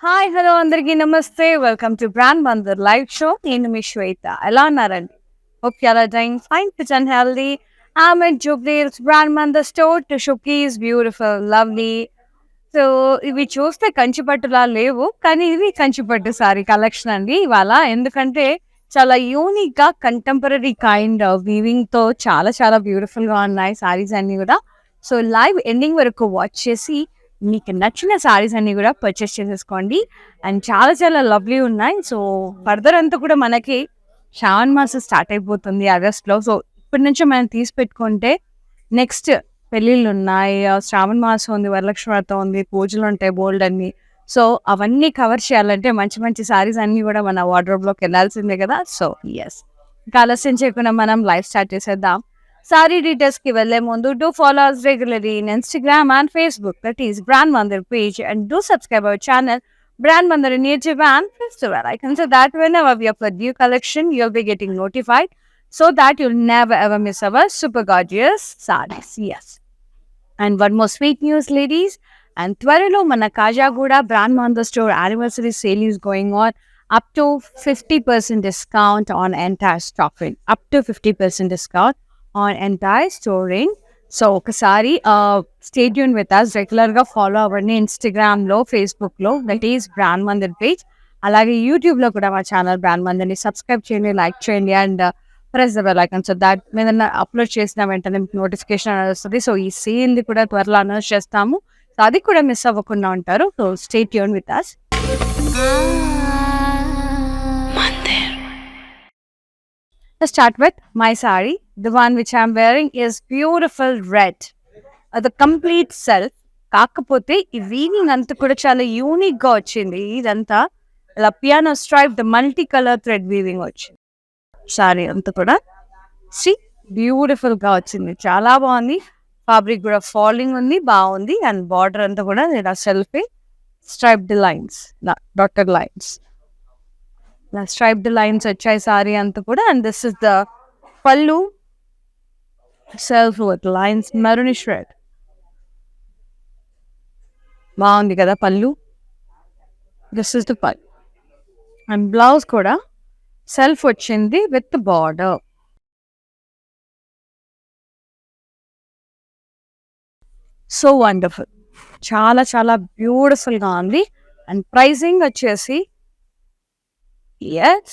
Hi hello అందరికీ namaste welcome to brand Mandir live show నేను మీ శ్వేత ఎలా ఉన్నారండి hope you are doing fine fit and healthy I'm at Jubilees brand Mandir store to showcase beautiful lovely so ఇవి చూస్తే కంచిపట్టులా లేవు కానీ ఇది కంచిపట్టు సారీ కలెక్షన్ అండి ఇవాళ ఎందుకంటే చాలా యూనిక్ గా కంటెంపరీ కైండ్ వీవింగ్ తో చాలా చాలా బ్యూటిఫుల్ గా ఉన్నాయి సారీస్ అన్ని కూడా సో లైవ్ ఎండింగ్ వరకు వాచ్ చేసి మీకు నచ్చిన సారీస్ అన్ని కూడా పర్చేస్ చేసేసుకోండి అండ్ చాలా చాలా లవ్లీ ఉన్నాయి సో ఫర్దర్ అంతా కూడా మనకి శ్రావణ మాసం స్టార్ట్ అయిపోతుంది ఆగస్ట్లో సో ఇప్పటి నుంచే మనం తీసి పెట్టుకుంటే నెక్స్ట్ పెళ్ళిళ్ళు ఉన్నాయి శ్రావణ మాసం ఉంది వరలక్ష్మి వ్రతం ఉంది పూజలు ఉంటాయి బోల్డ్ అన్ని సో అవన్నీ కవర్ చేయాలంటే మంచి మంచి సారీస్ అన్ని కూడా మన వార్డ్రోబ్లోకి వెళ్ళాల్సిందే కదా సో ఎస్ ఇంకా ఆలస్యం చేయకుండా మనం లైవ్ స్టార్ట్ చేసేద్దాం సారీ డీటెయిల్స్ కి వెళ్లే ముందు do follow us regularly in Instagram and Facebook, that is Brand Mandir page, and do subscribe our channel Brand Mandir in YouTube and press the bell icon so that whenever we upload new collection you'll be getting notified so that you'll never ever miss our super gorgeous sarees. Yes. And one more sweet news, ladies. And త్వరలో మన Kajaguda brand Mandir store anniversary sale is going on up to 50% discount on entire stocking. Up to 50% discount on entire storing. So ఒకసారి stay tune with us రెగ్యులర్గా follow అవ్వండి ఇన్స్టాగ్రామ్లో ఫేస్బుక్లో that is brand Mandir page అలాగే యూట్యూబ్లో కూడా మా ఛానల్ బ్రాండ్ మందిర్ని సబ్స్క్రైబ్ చేయండి లైక్ చేయండి and press the bell icon so that మీద అప్లోడ్ చేసిన వెంటనే మీకు నోటిఫికేషన్ అనేది వస్తుంది సో ఈ సేల్ని కూడా త్వరలో అనౌన్స్ చేస్తాము సో అది కూడా మిస్ అవ్వకుండా ఉంటారు so stay tune with us. Let's start with my saree. The one which I'm wearing is beautiful red. The complete self. కాకపోతే ఈ వీవింగ్ అంతా కూడా చాలా యూనిక్ గా వచ్చింది ఇదంతా ఇలా piano stripe the multi colour thread weaving వచ్చింది సారీ అంతా కూడా సి బ్యూటిఫుల్ గా వచ్చింది చాలా బాగుంది ఫ్యాబ్రిక్ కూడా ఫాలింగ్ ఉంది బాగుంది అండ్ బార్డర్ అంతా కూడా ఇలా self striped lines dotted lines striped lines వచ్చాయి సారీ అంతా కూడా అండ్ దిస్ ఇస్ ద పళ్ళు self with lines maroonish red బాగుంది కదా పళ్ళు దిస్ ఇస్ ద పళ్ళు అండ్ బ్లౌజ్ కూడా సెల్ఫ్ వచ్చింది విత్ బార్డర్ సో వండర్ఫుల్ చాలా చాలా బ్యూటిఫుల్ గా ఉంది అండ్ ప్రైసింగ్ వచ్చేసి yes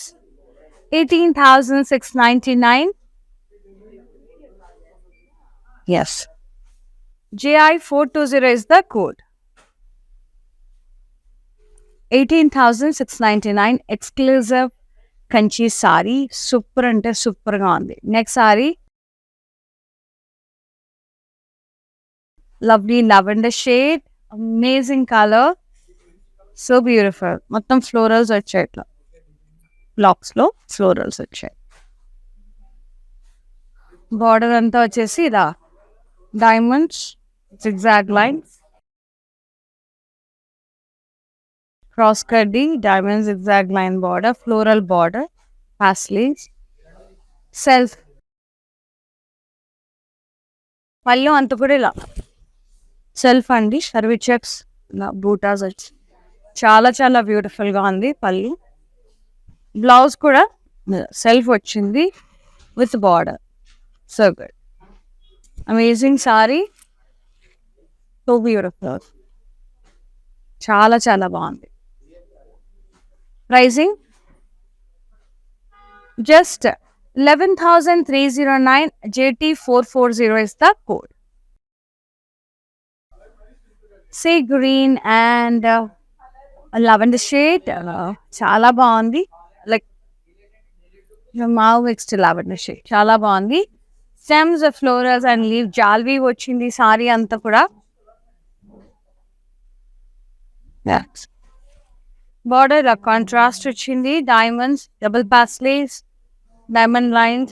18,699 yes JI420 is the code 18,699 exclusive Kanchi sorry super అంటే సూపర్ గా ఉంది next sorry lovely lavender shade amazing colour so beautiful మొత్తం ఫ్లోరల్స్ వచ్చాయి ఇట్లా బ్లాక్స్ లో ఫ్లోరల్స్ వచ్చాయి బార్డర్ అంతా వచ్చేసి ఇలా డైమండ్స్ zigzag లైన్స్ క్రాస్ కడ్డీ diamond zigzag line border floral border paisleys self పళ్ళు అంత కూడా ఇలా సెల్ఫ్ అండి సర్వీ చెక్స్ ఇలా బూటాస్ వచ్చి చాలా చాలా బ్యూటిఫుల్ గా ఉంది పళ్ళు బ్లౌజ్ కూడా సెల్ఫ్ వచ్చింది with border so good amazing sorry so beautiful చాలా చాలా బాగుంది pricing just 11,309 JT440 is the code. Sea green and lavender shade చాలా బాగుంది లైక్ మావ్ నెక్స్ట్ లావెండర్ షేడ్ చాలా బాగుంది స్టెమ్స్ ఫ్లోరల్స్ అండ్ లీవ్ జాల్వీ వచ్చింది సారీ అంతా కూడా బార్డర్ కాంట్రాస్ట్ వచ్చింది diamonds double paisleys diamond lines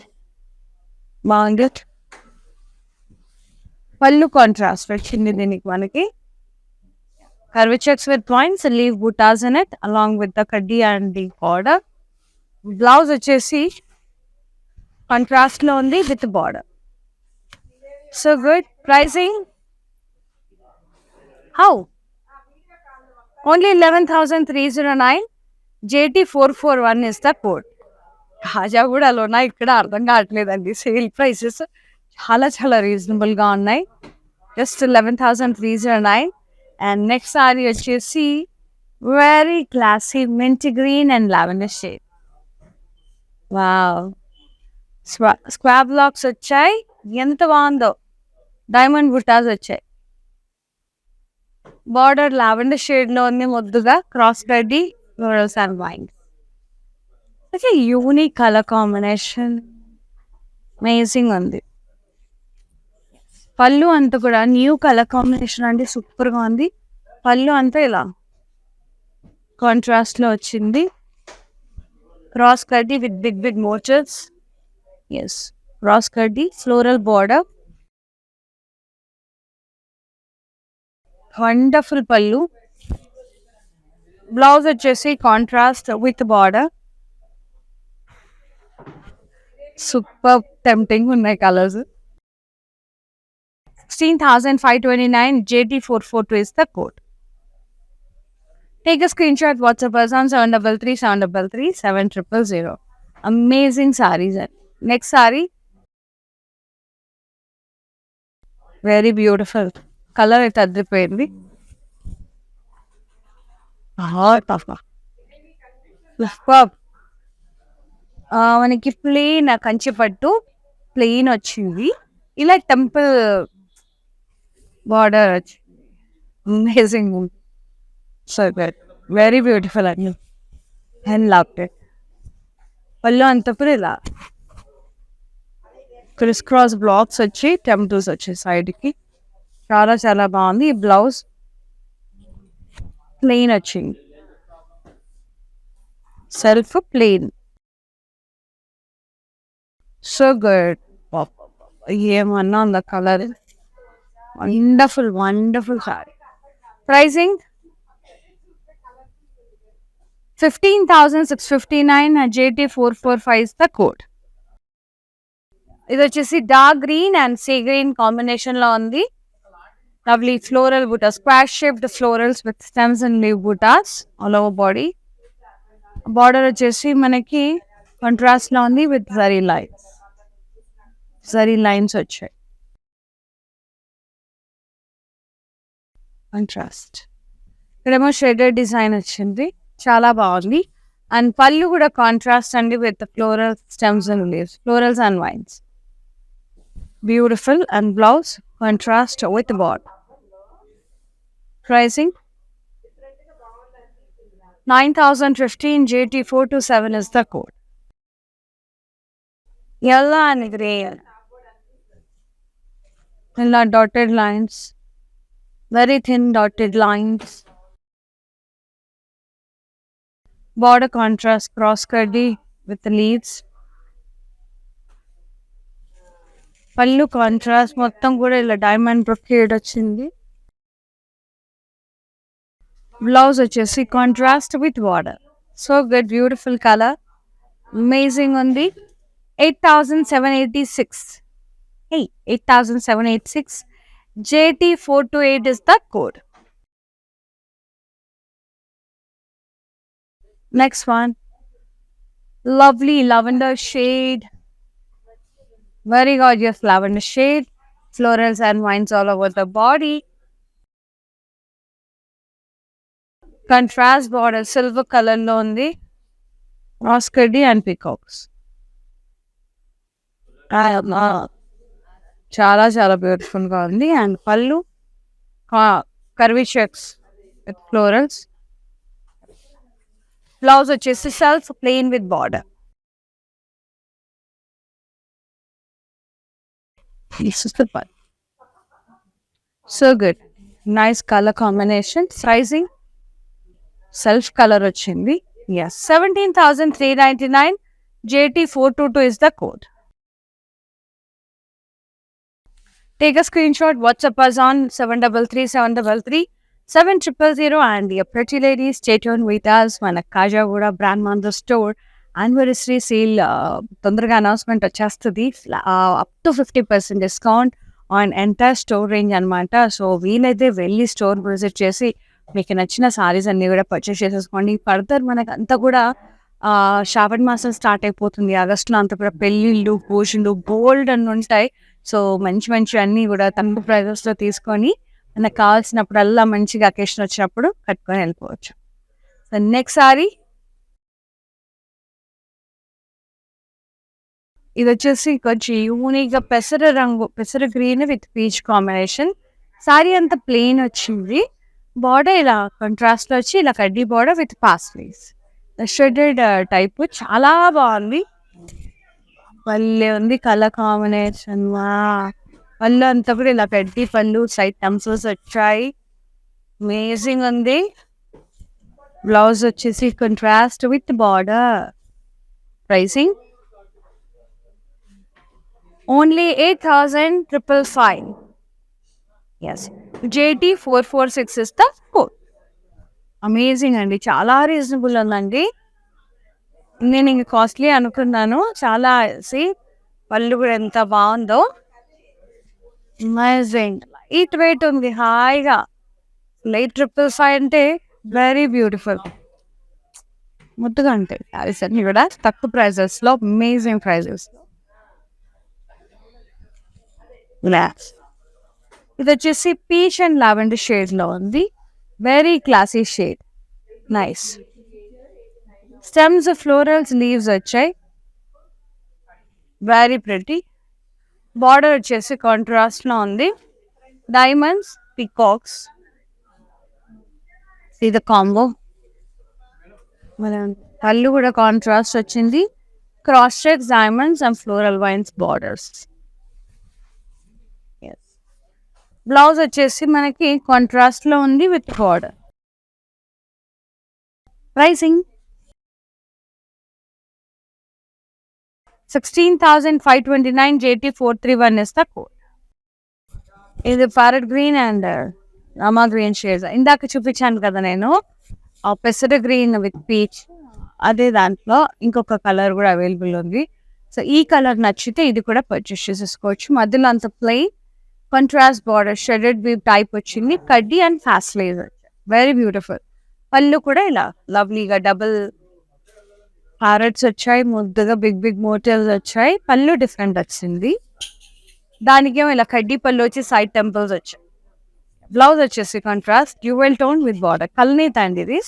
బాగుంది పళ్ళు కాంట్రాస్ట్ వచ్చింది దీనికి మనకి curvy checks with points and leave buttas in it along with the kaddi and the border. Blouse వచ్చేసి కాంట్రాస్ట్ లో ఉంది with border so good pricing how Only 11,309. JT441 is the code. కాజాగూడలోనా ఇక్కడ అర్థం కావట్లేదండి. సేల్ ప్రైసెస్ చాలా చాలా రీజనబుల్గా ఉన్నాయి. జస్ట్ 11,309. అండ్ నెక్స్ట్ సారీ వచ్చేసి very classy mint green and lavender shade. Wow, Schwab blocks వచ్చాయి. ఎంత బాగుందో. డైమండ్ బుటాస్ వచ్చాయి. బార్డర్ లావెండర్ షేడ్లో ఉంది ముద్దుగా. క్రాస్ కడ్డీ florals and wines. Okay, unique colour combination amazing ఉంది. పళ్ళు అంతా కూడా న్యూ కలర్ కాంబినేషన్ అండి, సూపర్గా ఉంది. పళ్ళు అంతా ఇలా కాంట్రాస్ట్లో వచ్చింది. క్రాస్ కడ్డీ with big big motives. Yes, cross కడ్డీ ఫ్లోరల్ బార్డర్. వండర్ఫుల్ పళ్ళు. బ్లౌజ్ వచ్చేసి contrast with border. Super tempting ఉన్నాయి colours. 16,529. JT442 is the code. Take a screenshot, WhatsApp us on 733-733-7000. Amazing sarees. Next saree, very beautiful. Color అయితే అదిరిపోయింది. మనకి plain Kanchi పట్టు plain వచ్చింది. ఇలా టెంపుల్ బార్డర్ వచ్చి amazing. So good, very beautiful అండి. And love it. పళ్ళు అంతప్పుడు ఇలా క్రిస్ క్రాస్ బ్లాక్స్ వచ్చి టెంపుల్స్ వచ్చాయి సైడ్కి. చాలా చాలా బాగుంది. ఈ బ్లౌజ్ ప్లెయిన్ వచ్చింది, సెల్ఫ్ ప్లెయిన్. So good. ఏమన్నా ఉందా colour. Wonderful wonderful saree. Pricing 15,659. JT445 is the code. ఇది వచ్చేసి dark green and sea green combination లో ఉంది. Lovely floral buta, squash shaped florals with stems and leaf buttas all over body. Border వచ్చేసి మనకి contrast లో ఉంది with zari lines. Zari lines వచ్చాయి contrast. ఇక్కడేమో షేడెడ్ డిజైన్ వచ్చింది, చాలా బాగుంది. అండ్ పళ్ళు కూడా కాంట్రాస్ట్ అండి with floral stems and leaves, florals and wines. Beautiful. And blouse contrast with border. Pricing 9,015. JT427 is the code. Yellow and grey. ఇలా dotted lines, very thin dotted lines. Border contrast, cross curdy with the leaves. పళ్ళు contrast మొత్తం కూడా ఇలా diamond brocade వచ్చింది. Blouse వచ్చేసి contrast with border. So good, beautiful colour, amazing ఉంది. 8,786. 8,786. JT428 is the code. Next one, lovely lavender shade. Very gorgeous lavender shade. Florals and vines all over the body. Contrast border, silver color lo undi. Cross curdy and peacocks. చాలా చాలా beautiful గా ఉంది. And pallu curvy checks with florals. Blouse వచ్చేసి self plain with border. So good, nice colour combination. Pricing self colour వచ్చింది. Yes, 17,399. JT422 is the code. Take a screenshot, WhatsApp us on 733-733-7000. And dear pretty ladies, stay tuned with us. Mana Kajagoda Brand Mandar Store anniversary sale తొందరగా announcement వచ్చేస్తుంది. Up to 50% discount on entire store range అనమాట. So వీలైతే వెళ్ళి store visit చేసి మీకు నచ్చిన సారీస్ అన్ని కూడా పర్చేస్ చేసేసుకోండి. ఫర్దర్ మనకు అంతా కూడా శ్రావణ మాసం స్టార్ట్ అయిపోతుంది. ఆగస్టులో అంతా కూడా పెళ్ళిళ్ళు, పూజలు బోల్డ్ అని ఉంటాయి. సో మంచి మంచి అన్నీ కూడా తక్కువ ప్రైజెస్లో తీసుకొని మనకు కావాల్సినప్పుడల్లా మంచిగా అకేషన్ వచ్చినప్పుడు కట్టుకొని వెళ్ళిపోవచ్చు. సో నెక్స్ట్ సారీ ఇది వచ్చేసి కొంచెం యూనిక్గా పెసర green with peach combination. Sorry అంతా ప్లెయిన్ వచ్చింది. బార్డర్ ఇలా కాంట్రాస్ట్ లో వచ్చి ఇలా కడ్డీ border with paisleys shaded type చాలా బాగుంది. పల్లె ఉంది కలర్ కాంబినేషన్. పళ్ళు అంతా కూడా ఇలా కడ్డీ పళ్ళు, సైడ్ టంప్స్ వచ్చాయి. అమేజింగ్ ఉంది. బ్లౌజ్ వచ్చేసి contrast with border. Pricing only 8,555. Yes, JT 446 is the code. Amazing అండి, చాలా రీజనబుల్ ఉందండి. నేను ఇంక కాస్ట్లీ అనుకున్నాను చాలా. పళ్ళు కూడా ఎంత బాగుందో. అమేజింగ్ లైట్ వెయిట్ ఉంది, హాయిగా. 8,555 అంటే వెరీ బ్యూటిఫుల్. ముద్దుగా ఉంటాయి శారీస్ అన్ని కూడా తక్కువ ప్రైజెస్లో, అమేజింగ్ ప్రైజెస్లో. ఇది వచ్చేసి పీచ్ అండ్ లావెండర్ షేడ్ లో ఉంది. Very classy shade, nice. Stems florals leaves వచ్చాయి, వెరీ ప్రెటీ. బార్డర్ వచ్చేసి కాంట్రాస్ట్ లో ఉంది. డైమండ్స్, పికాక్స్, ఇది కాంబో. పళ్ళు కూడా కాంట్రాస్ట్ వచ్చింది. Cross checks, diamonds and floral vines borders. Blouse వచ్చేసి మనకి కాంట్రాస్ట్ లో ఉంది with border. Pricing 16,529. JT 431 is the code. ఇది parrot green and Rama green shades. ఇందాక చూపించాను కదా నేను, పెసర గ్రీన్ విత్ పీచ్, అదే దాంట్లో ఇంకొక కలర్ కూడా అవైలబుల్ ఉంది. సో ఈ కలర్ నచ్చితే ఇది కూడా పర్చేస్ చేసేసుకోవచ్చు. మధ్యలో అంత plain contrast border shaded weave type వచ్చింది. కడ్డీ అండ్ ఫాస్ట్ లేస్ వచ్చాయి, వెరీ బ్యూటిఫుల్. పళ్ళు కూడా ఇలా లవ్లీగా డబుల్ ప్యారెట్స్ వచ్చాయి, ముద్దుగా బిగ్ బిగ్ మోటివ్స్ వచ్చాయి. పళ్ళు డిఫరెంట్ వచ్చింది. దానికేమో ఇలా కడ్డీ పళ్ళు వచ్చి సైడ్ టెంపుల్స్ వచ్చాయి. బ్లౌజ్ వచ్చేసి contrast dual tone with border. కల్నీత్ అండ్ ఇది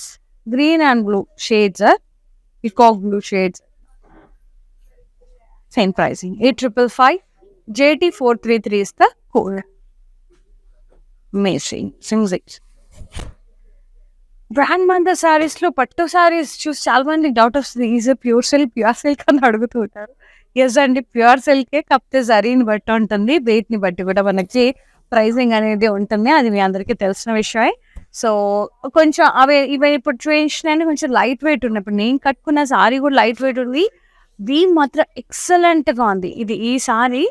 green and blue shades, peacock blue shades. Same pricing 8,555. JT 433 is the code. Amazing. Brand Mandir sarees లో పట్టు సారీస్ చూసి చాలా మంది డౌట్ వస్తుంది, ఈజ్ ప్యూర్ సిల్క్ అని అడుగుతూ ఉంటారు. ఎస్ అండి, ప్యూర్ సిల్కే, కాకపోతే జరీని బట్టి ఉంటుంది, వెయిట్ని బట్టి కూడా మనకి ప్రైసింగ్ అనేది ఉంటుంది. అది మీ అందరికీ తెలిసిన విషయమే. సో కొంచెం ఇవి ఇప్పుడు ట్రెడిషనల్ కొంచెం లైట్ వెయిట్ ఉన్నాయి. ఇప్పుడు నేను కట్టుకున్న సారీ కూడా లైట్ వెయిట్ ఉంది. వీవ్ మాత్రం ఎక్సలెంట్గా ఉంది. ఈ సారీ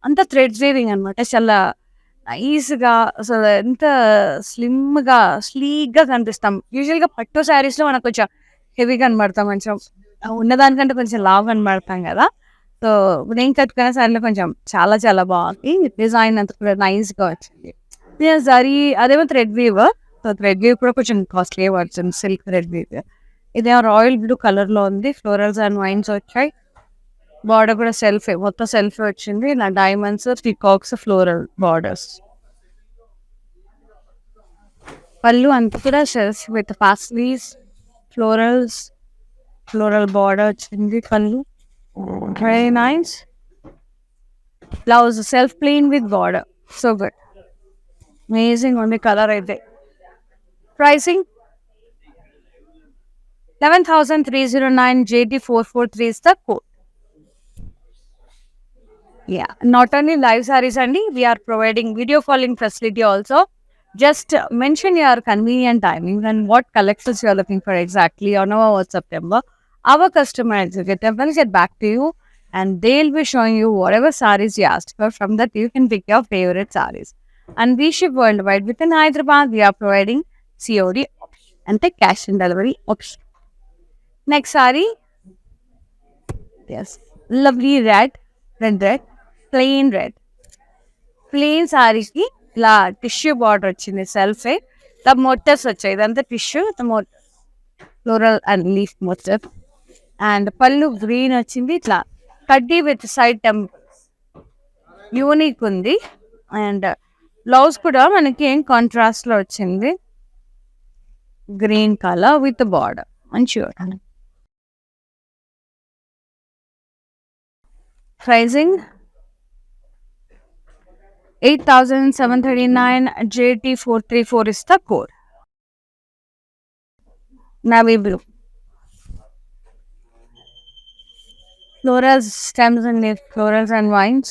అంత థ్రెడ్ వీవింగ్ అనమాట, చాలా నైస్గా, అసలు ఎంత స్లిమ్గా స్లీక్గా కనిపిస్తాం. యూజువల్గా పట్టు శారీస్లో మనకు కొంచెం హెవీగా కనబడతాం, కొంచెం ఉన్నదానికంటే కొంచెం లావ్ కనబడతాం కదా. సో నేను కట్టుకున్న శారీలో కొంచెం చాలా చాలా బాగుంది. డిజైన్ అంతా కూడా నైస్గా వచ్చింది. జరీ అదేమో thread weave. So thread weave కూడా కొంచెం కాస్ట్లీ పడుతుంది, సిల్క్ థ్రెడ్ వీవ్. ఇదేమో రాయల్ బ్లూ కలర్లో ఉంది. ఫ్లోరల్స్ అండ్ వైన్స్ వచ్చాయి. బార్డర్ కూడా మొత్తం సెల్ఫీ వచ్చింది. ఇలా డైమండ్స్, పికాక్స్, ఫ్లోరల్ బార్డర్స్. పళ్ళు అంతా కూడా self with paisleys, floral border వచ్చింది. పళ్ళు very nice. Blouse self plain with border. So good, amazing ఉంది కలర్ అయితే. Pricing 11,309. JT 443 is the code. Yeah, not only live sarees and we are providing video calling facility also. Just mention your convenient timing and what collections you are looking for exactly on our WhatsApp number. Our customer executive will get back to you and they'll be showing you whatever sarees you asked for. From that you can pick your favorite sarees. And we ship worldwide. Within Hyderabad, we are providing COD option and the cash and delivery option. Next saree, yes, lovely red, plain సారీకి ఇలా tissue border వచ్చింది. సెల్ఫే the motors వచ్చాయి, ఇదంతా tissue, the motor floral and leaf motor. And పళ్ళు green వచ్చింది, ఇట్లా కడ్డీ with side unique ఉంది. అండ్ బ్లౌజ్ కూడా మనకి ఏం కాంట్రాస్ట్ లో వచ్చింది, గ్రీన్ కలర్ విత్ బార్డర్, మంచిగా. Pricing 8,739. JT434 is the code. Navy blue. Florals, stems and leaves, florals and vines.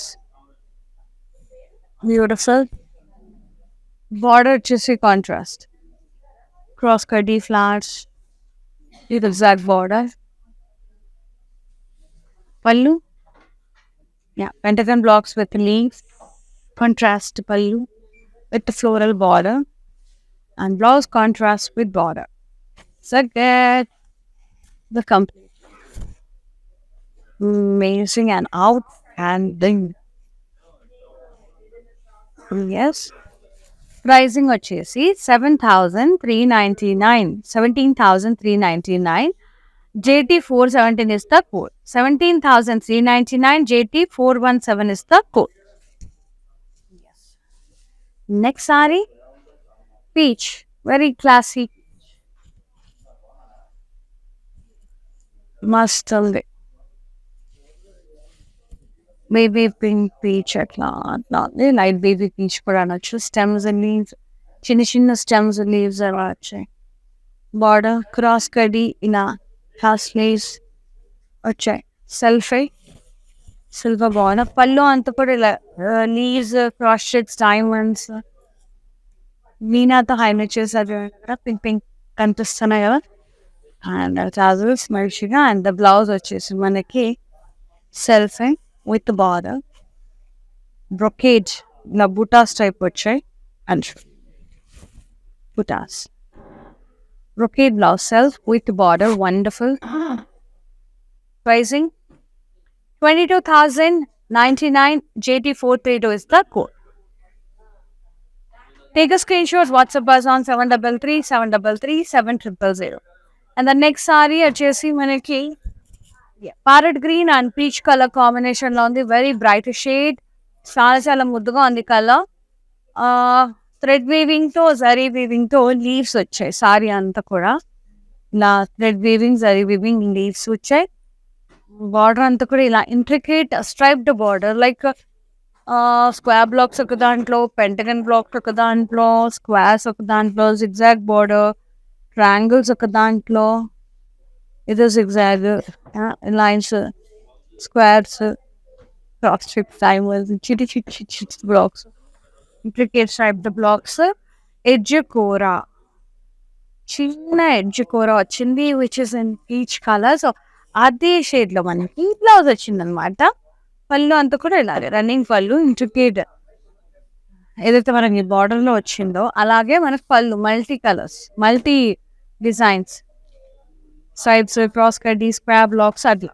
Beautiful. Border chissy contrast. Cross cutty flowers. Zigzag border. Pallu. Yeah, pentagon blocks with leaves. Contrast pallu with the floral border. And blouse contrast with border. So get the complete. Amazing and outstanding. Yes. Pricing వచ్చేసి 7,399. 17,399. JT417 is the code. 17,399. JT417 is the code. Yes. Next saree, peach, very classy. Must ఉంది. Baby pink peach అట్లా అట్లా light baby peach కూడా అనొచ్చు. Stems and leaves, చిన్న చిన్న stems leaves అలా వచ్చాయి. బార్డర్ క్రాస్ కడి ఇలా హాఫ్ స్లీవ్స్ వచ్చాయి. Self silver border. పళ్ళు అంతా కూడా ఇలా లీవ్స్, క్రాస్ షేడ్స్, డైమండ్స్, మీనాతో హైలైట్ చేశారు కదా, పింక్ పింక్ కనిపిస్తున్నాయి కదా. అండ్ ట్రౌజర్స్ మంచిగా. అండ్ ద బ్లౌజ్ వచ్చేసి మనకి self with the border, brocade, na butas type vachai, and butas, brocade blouse self with the border, wonderful. Pricing 22,099. JT432 is the code. Take a screenshot, WhatsApp us on 733-733-7000. And the next saree vachesi manaki parrot green and peach colour combination లో ఉంది. Very bright shade, చాలా చాలా ముద్దుగా ఉంది colour. Thread weaving తో, zari weaving తో leaves వచ్చాయి. సారీ అంతా కూడా ఇలా thread weaving, zari weaving leaves వచ్చాయి. బార్డర్ అంతా కూడా ఇలా intricate striped border, like square blocks ఒక దాంట్లో, పెంటగన్ బ్లాక్స్ ఒక దాంట్లో, స్క్వేర్స్ ఒక దాంట్లో, జిగ్జాగ్ బార్డర్, ట్రయాంగిల్స్ ఒక దాంట్లో, ఇది zigzag lines, squares, cross strips, diamonds, Chitti Chitti Chitti blocks, intricate striped blocks. Edge కూర, చిన్న ఎడ్జ్ కూర వచ్చింది, which is in peach colour. So అదే షేడ్ లో మనకి బ్లౌజ్ వచ్చింది అనమాట. పళ్ళు అంతా కూడా ఇలాగే రన్నింగ్ పళ్ళు, ఇంట్రికేట్ ఏదైతే మనకి బార్డర్ లో వచ్చిందో అలాగే మనకి pallu multi colours, multi designs, sides cross కడ్డీ, స్క్వేర్ బ్లాక్స్ అట్లా.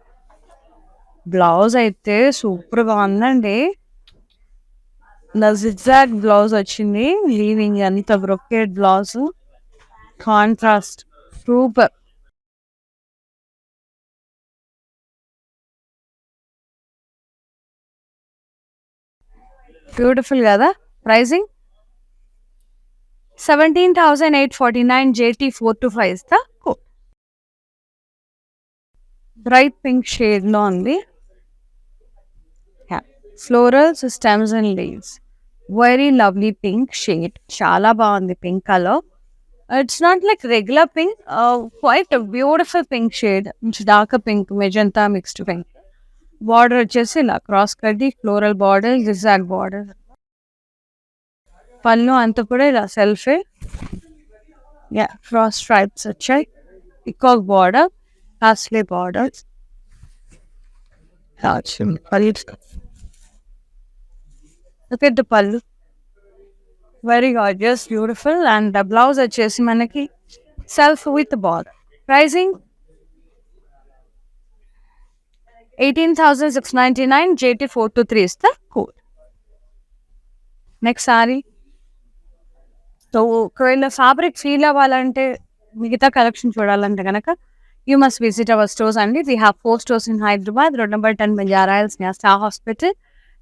బ్లౌజ్ అయితే సూపర్గా ఉందండి. జిగ్జాగ్ బ్లౌజ్ వచ్చింది, లీవింగ్ అంత brocade blouse, contrast super. Beautiful కదా. Pricing 17,849. JT425 is the code. Bright pink shade లో ఉంది. Florals, stems and leaves, very lovely pink shade, చాలా బాగుంది pink colour. It's not like regular pink, quite beautiful pink shade, dark pink, magenta mixed pink. Border వచ్చేసి ఇలా cross కడ్డీ, floral border, zigzag border. Pallu అంతా కూడా ఇలా సెల్ఫే, క్రాస్ స్ట్రైప్స్ వచ్చాయి, peacock border, costly border. Look at the pallu, very gorgeous, beautiful. And the blouse వచ్చేసి మనకి self with border. Pricing 18,699. JT423 is the code. Next saree, so ఒకవేళ fabric feel అవ్వాలంటే మిగతా collection చూడాలంటే కనుక you must visit our stores అండి. We have 4 stores in Hyderabad. Road number 10 Banjara Hills near star hospital.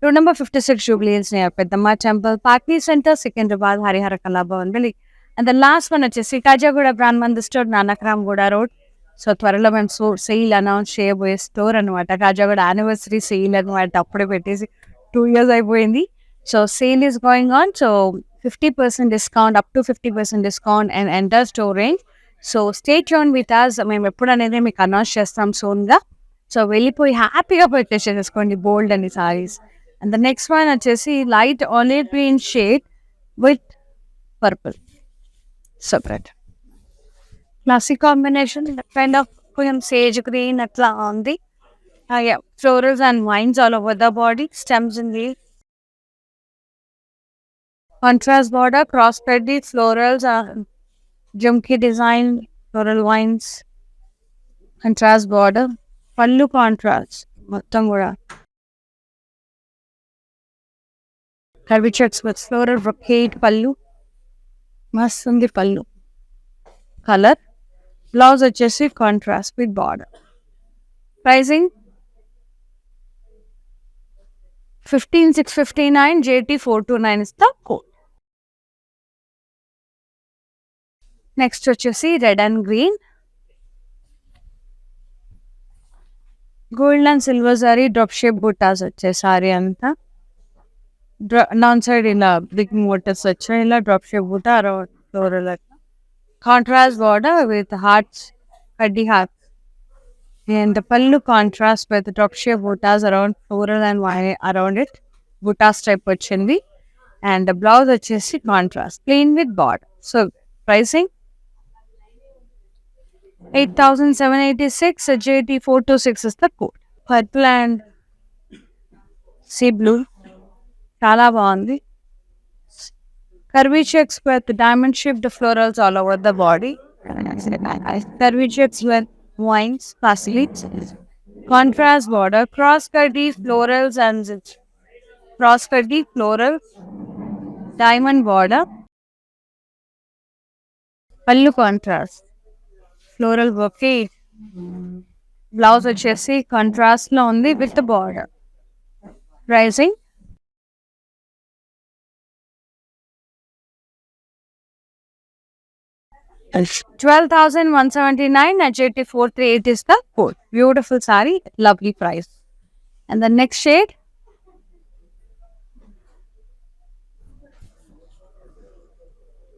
Road number 56 Jubilee Hills near Peddamma temple. Party centre Secunderabad Harihara Kalabhavan బిలి. And the last one వచ్చేసి Kajaguda brand Mandir store Nanakramguda road. So త్వరలో మేము sale announce చేయబోయే store అనమాట. Khajaguda anniversary sale అనమాట. అప్పుడే పెట్టేసి 2 years అయిపోయింది. So sale is going on. So 50% discount, up to 50% discount and enter store range. So stay tune with us. మేము ఎప్పుడు అనేది మీకు అనౌన్స్ చేస్తాం సోన్గా. సో వెళ్ళిపోయి హ్యాపీగా పర్చేస్ చేసేసుకోండి బోల్డ్ అని sarees. And the next one వచ్చేసి light olive green shade with purple separate classic combination. Kind of కొంచెం సేజ్ గ్రీన్ అట్లా ఉంది. Florals and vines all over the body. Stems ఉంది. కాంట్రాస్ట్ బార్డర్, క్రాస్ పెడ్డి, florals, jhumki design, floral vines, contrast border. Pallu contrast మొత్తం కూడా. Curvy checks with floral brocade pallu. మస్తు ఉంది pallu. Colour. Blouse వచ్చేసి contrast with border. Pricing 15,659. JT 429 is the code. Next వచ్చేసి red and green. Gold and silver saree drop shape buttas వచ్చాయి సారీ అంతా. నాన్ side ఇలా బిగ్ మోటర్స్ వచ్చాయి. ఇలా drop shape butta around floral అట్లా. కాంట్రాస్ట్ బార్డర్ విత్ హార్ట్స్, కడ్డీ hearts. And the pallu contrast with the drop shape buttas around floral and wine around it. Buttas type vachindi. And the blouse vachesi contrast. Plain with border. So pricing 8,786. JT 426 is the code. Purple and sea blue. Chala bagundi. Curvy checks with diamond shaped florals all over the body. Curvy checks with wines, facilities, contrast border, cross cutty florals and cross cutty floral, diamond border, pallu contrast, floral bouquet, blouse వచ్చేసి contrast లో ఉంది with the border. Pricing 12,179 and JT 438 is the code. Beautiful saree, lovely price. And the next shade,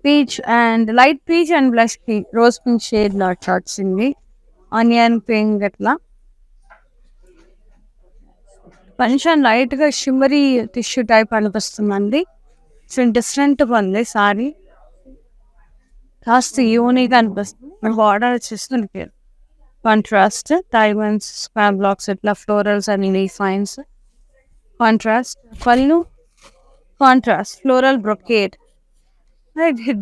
peach and light peach and blush pink, rose pink shade lot shots in the onion pink atla. కొంచెం లైట్గా shimmery tissue type అనిపిస్తుందండి. So డిఫరెంట్గా ఉంది sorry. కాస్త unique అనిపిస్తుంది. Border వచ్చేస్తుంది contrast, diamonds, square blocks ఇట్లా florals and leaf lines. Contrast పళ్ళు, కాంట్రాస్ట్ ఫ్లోరల్ బ్రొకేట్.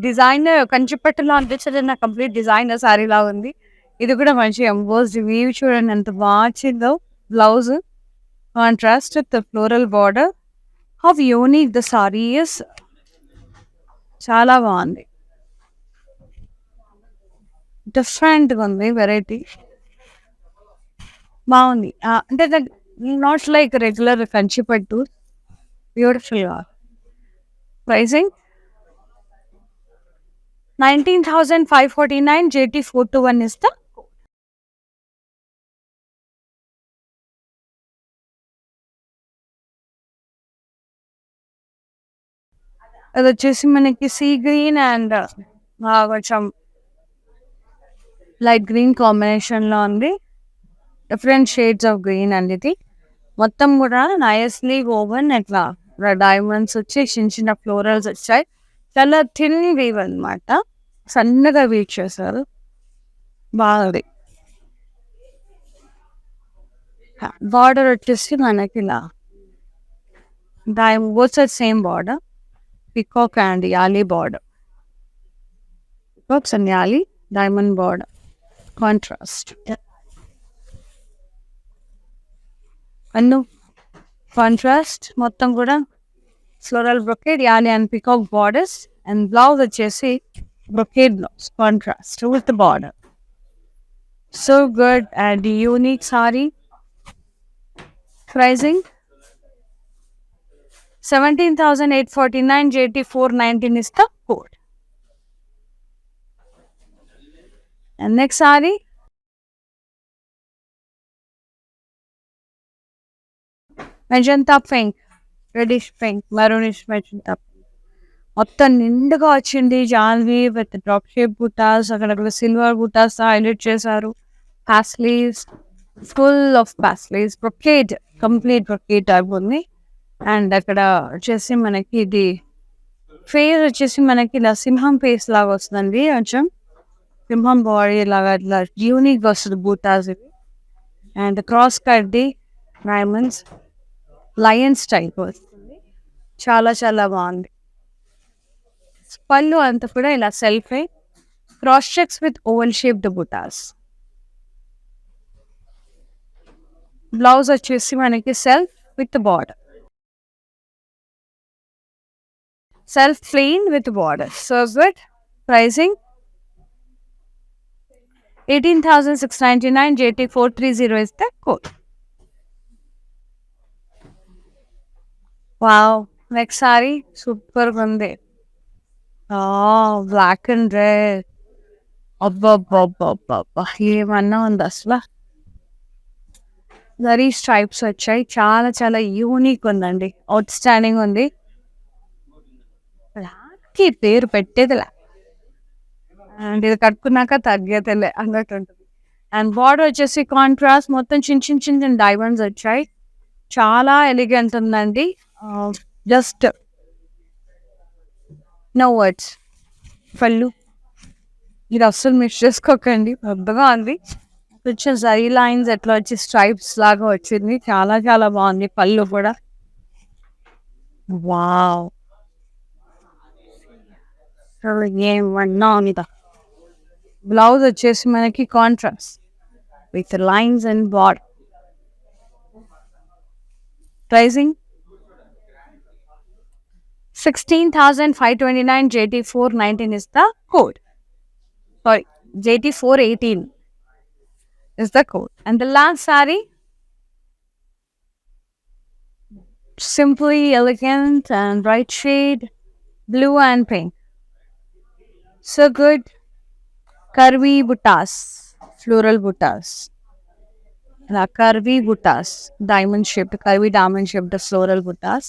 డిజైనర్ కంచిపట్టులో అనిపించదు, నా కంప్లీట్ డిజైనర్ సారీ లా ఉంది. ఇది కూడా మంచి ఎంబోస్డ్ వీవ్ చూడండి ఎంత బాగా వచ్చిందో. Blouse contrast with the floral border. How unique the sorry is. చాలా బాగుంది, డిఫరెంట్గా ఉంది, వెరైటీ బాగుంది. అంటే నాట్ లైక్ రెగ్యులర్ కంచిపట్టు, బ్యూటిఫుల్గా. ప్రైసింగ్ 19,549. JT 421 is the. అది వచ్చేసి మనకి సీ గ్రీన్ అండ్ కొంచెం లైట్ గ్రీన్ కాంబినేషన్లో ఉంది. డిఫరెంట్ షేడ్స్ ఆఫ్ గ్రీన్ అండి. ఇది మొత్తం కూడా నైస్లీ ఓవెన్ ఇట్లా డైమండ్స్ వచ్చి చిన్న చిన్న ఫ్లోరల్స్ వచ్చాయి. చాలా థిన్ వీవ్ అనమాట, సన్నగా వీవ్ చేశారు, బాగుంది. బార్డర్ వచ్చేసి మనకి ఇలా both same border, peacock and yali border. Peacocks and yali diamond border contrast. అన్ను కాంట్రాస్ట్ మొత్తం కూడా floral brocade, yali and peacock borders and blouse వచ్చేసి brocade blouse contrast with the border. So good and unique saree. Pricing 17,849, JT 419 is the code. And next saree, magenta pink, reddish pink, maroonish magenta pink. మొత్తం నిండుగా వచ్చింది జాన్వి with drop shape butas, అక్కడక్కడ silver butas highlight చేశారు. Paisleys, full of paisleys, brocade, complete brocade type ఉంది. అండ్ అక్కడ వచ్చేసి మనకి ఇది ఫేస్ వచ్చేసి మనకి ఇలా సింహం ఫేస్ లాగా వస్తుందండి, కొంచెం సింహం బాడీ లాగా ఇట్లా యూనిక్గా వస్తుంది బూటాస్ ఇవి. అండ్ క్రాస్ కట్ది డైమండ్స్ లయన్స్ టైప్ వస్తుంది, చాలా చాలా బాగుంది. పళ్ళు అంతా కూడా ఇలా self, cross checks with oval shaped butas. Blouse వచ్చేసి మనకి self with border, self plain with border. So good. Pricing 18,699, JT 430 is the code. Wow, next saree super gundi. Oh, black and red. అబ్బబ్బబ్బబ్బబ్బా ఏమన్నా ఉంది అసలు. జరీ స్ట్రైప్స్ వచ్చాయి, చాలా చాలా unique ఉందండి, అవుట్ స్టాండింగ్ ఉంది. కి పేరు పెట్టేదిలే, అండ్ ఇది కట్టుకున్నాక తగ్గేదిలే అన్నట్టు ఉంటుంది. అండ్ బార్డర్ వచ్చేసి కాంట్రాస్ట్, మొత్తం చిన్న చిన్న చిన్న డైమండ్స్ వచ్చాయి, చాలా ఎలిగెంట్ ఉందండి. Just no words. పళ్ళు ఇది అస్సలు మిస్ చేసుకోకండి, పెద్దగా ఉంది, కొంచెం జరీ లైన్స్ ఎట్లా వచ్చి స్ట్రైప్స్ లాగా వచ్చింది, చాలా చాలా బాగుంది. పళ్ళు కూడా వావ్, ఏమన్నా మీద. బ్లౌజ్ వచ్చేసి మనకి contrast with lines and border. Pricing 16,529, JT 419 is the code. Sorry, JT 418 is the code. And the last saree, simply elegant and bright shade, blue and pink. So good. Curvy buttas, floral buttas. Curvy buttas, diamond shaped, curvy diamond shaped floral buttas.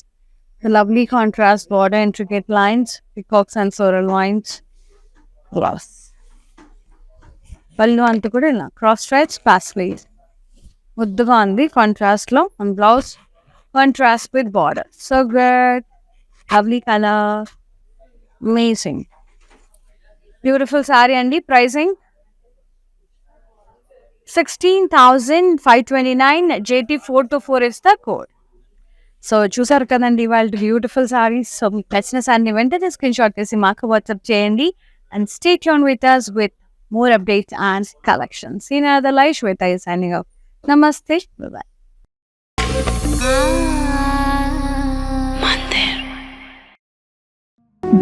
The lovely contrast border, intricate lines, peacocks and floral lines. Blouse. పళ్ళు అంతా కూడా ఇలా cross stripes paisleys ముద్దుగా ఉంది contrast లో. And blouse contrast with border. So good, lovely colour, amazing, beautiful saree అండి. Pricing 16,529, JT 424 is the code. So చూసారు కదండి ఇవాళ బ్యూటిఫుల్ సారీస్. సో మీకు నచ్చిన సారీని వెంటనే స్క్రీన్ షాట్ చేసి మాకు వాట్సాప్ చేయండి. And stay tune with us with more updates and collections. See you in another live. Shweta is signing off. Namaste. Bye-bye.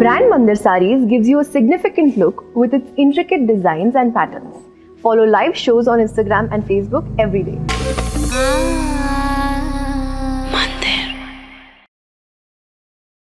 Brand Mandir Sarees gives you a significant look with its intricate designs and patterns. Follow live shows on Instagram and Facebook every day.